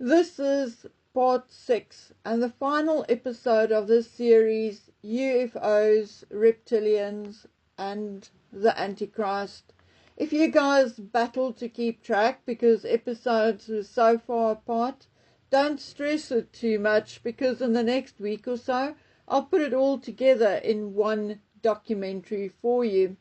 This is part 6 and the final episode of this series, UFOs, Reptilians and the Antichrist. If you guys battle to keep track because episodes are so far apart, don't stress it too much, because in the next week or so I'll put it all together in one documentary for you.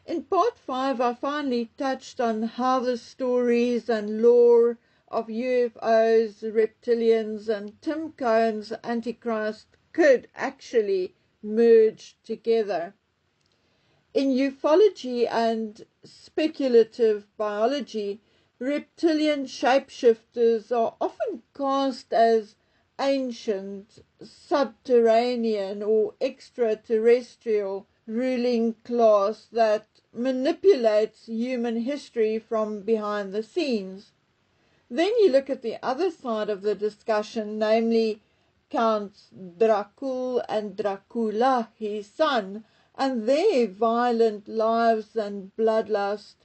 In part 5 I finally touched on how the stories and lore of UFOs, reptilians and Tim Cohen's Antichrist could actually merge together. In ufology and speculative biology, reptilian shapeshifters are often cast as ancient, subterranean or extraterrestrial ruling class that manipulates human history from behind the scenes. Then you look at the other side of the discussion, namely Counts Dracul and Dracula, his son, and their violent lives and bloodlust,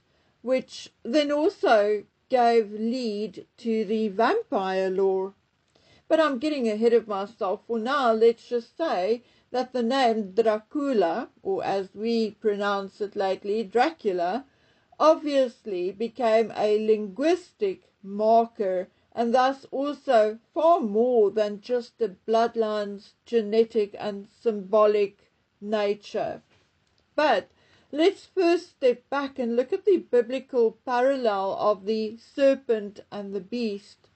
which then also gave lead to the vampire lore. But I'm getting ahead of myself. For now, let's just say that the name Dracula, or as we pronounce it lately, Dracula, obviously became a linguistic marker and thus also far more than just the bloodline's genetic and symbolic nature. But let's first step back and look at the biblical parallel of the serpent and the beast.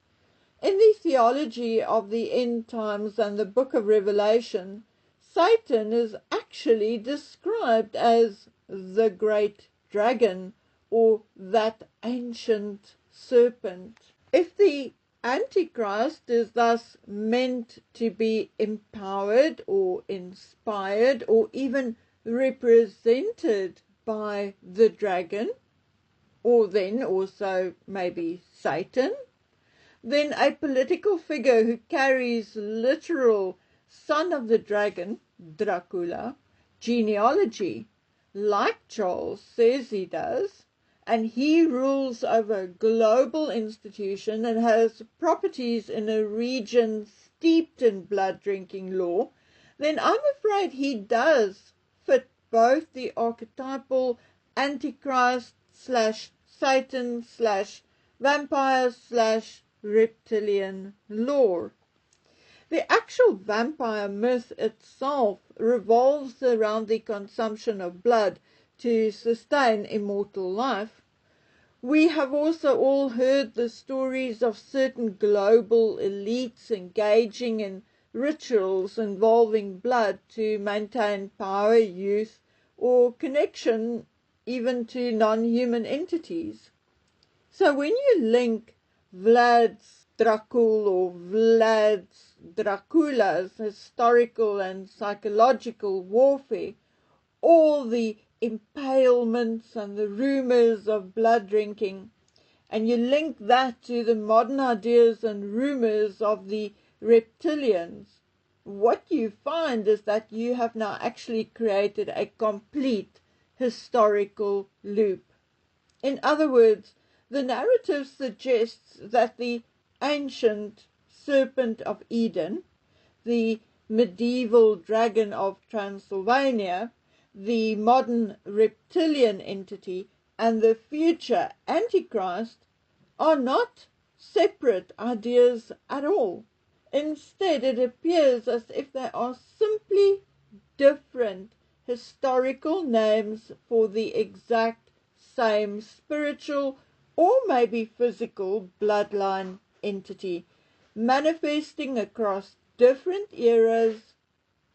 In the theology of the end times and the book of Revelation, Satan is actually described as the great dragon, or that ancient serpent. If the Antichrist is thus meant to be empowered or inspired or even represented by the dragon, or then also maybe Satan, then a political figure who carries literal son of the dragon, Dracula, genealogy, like Charles says he does, and he rules over a global institution and has properties in a region steeped in blood-drinking law, then I'm afraid he does fit both the archetypal Antichrist slash Satan slash vampire slash reptilian lore. The actual vampire myth itself revolves around the consumption of blood to sustain immortal life. We have also all heard the stories of certain global elites engaging in rituals involving blood to maintain power, youth, or connection even to non-human entities. So when you link Vlad's Dracul or Vlad's Dracula's historical and psychological warfare, all the impalements and the rumors of blood drinking, and you link that to the modern ideas and rumors of the reptilians, what you find is that you have now actually created a complete historical loop. In other words, the narrative suggests that the ancient serpent of Eden, the medieval dragon of Transylvania, the modern reptilian entity, and the future Antichrist are not separate ideas at all. Instead, it appears as if they are simply different historical names for the exact same spiritual or maybe physical bloodline entity, manifesting across different eras,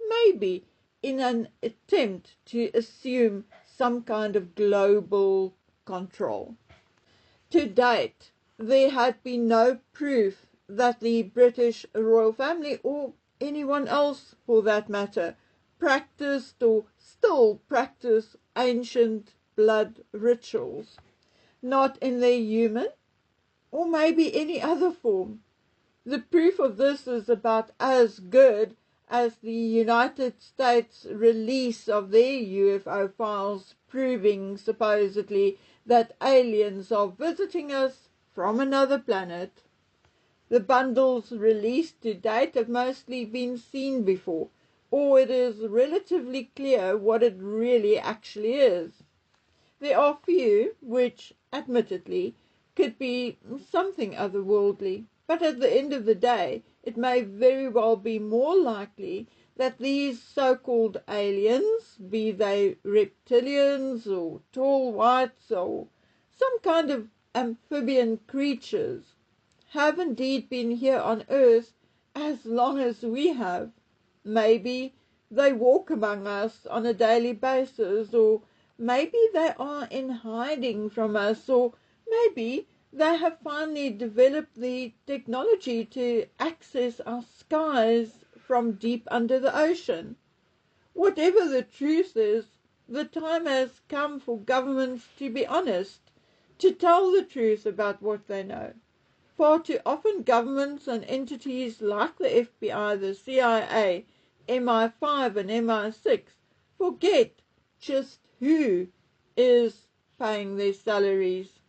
maybe in an attempt to assume some kind of global control. To date, there had been no proof that the British royal family, or anyone else for that matter, practiced or still practice ancient blood rituals, not in their human or maybe any other form. The proof of this is about as good as the United States release of their UFO files proving supposedly that aliens are visiting us from another planet. The bundles released to date have mostly been seen before, or it is relatively clear what it really actually is. There are few which, admittedly, could be something otherworldly, but at the end of the day, it may very well be more likely that these so-called aliens, be they reptilians or tall whites or some kind of amphibian creatures, have indeed been here on Earth as long as we have. Maybe they walk among us on a daily basis, or maybe they are in hiding from us, or maybe they have finally developed the technology to access our skies from deep under the ocean. Whatever the truth is, the time has come for governments to be honest, to tell the truth about what they know. Far too often governments and entities like the FBI, the CIA, MI5 and MI6 forget just who is paying their salaries.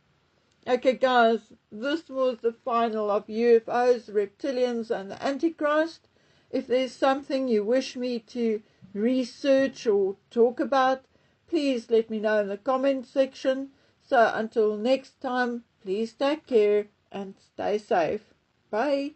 Okay guys, this was the final of UFOs, Reptilians and the Antichrist. If there's something you wish me to research or talk about, please let me know in the comment section. So until next time, please take care and stay safe. Bye.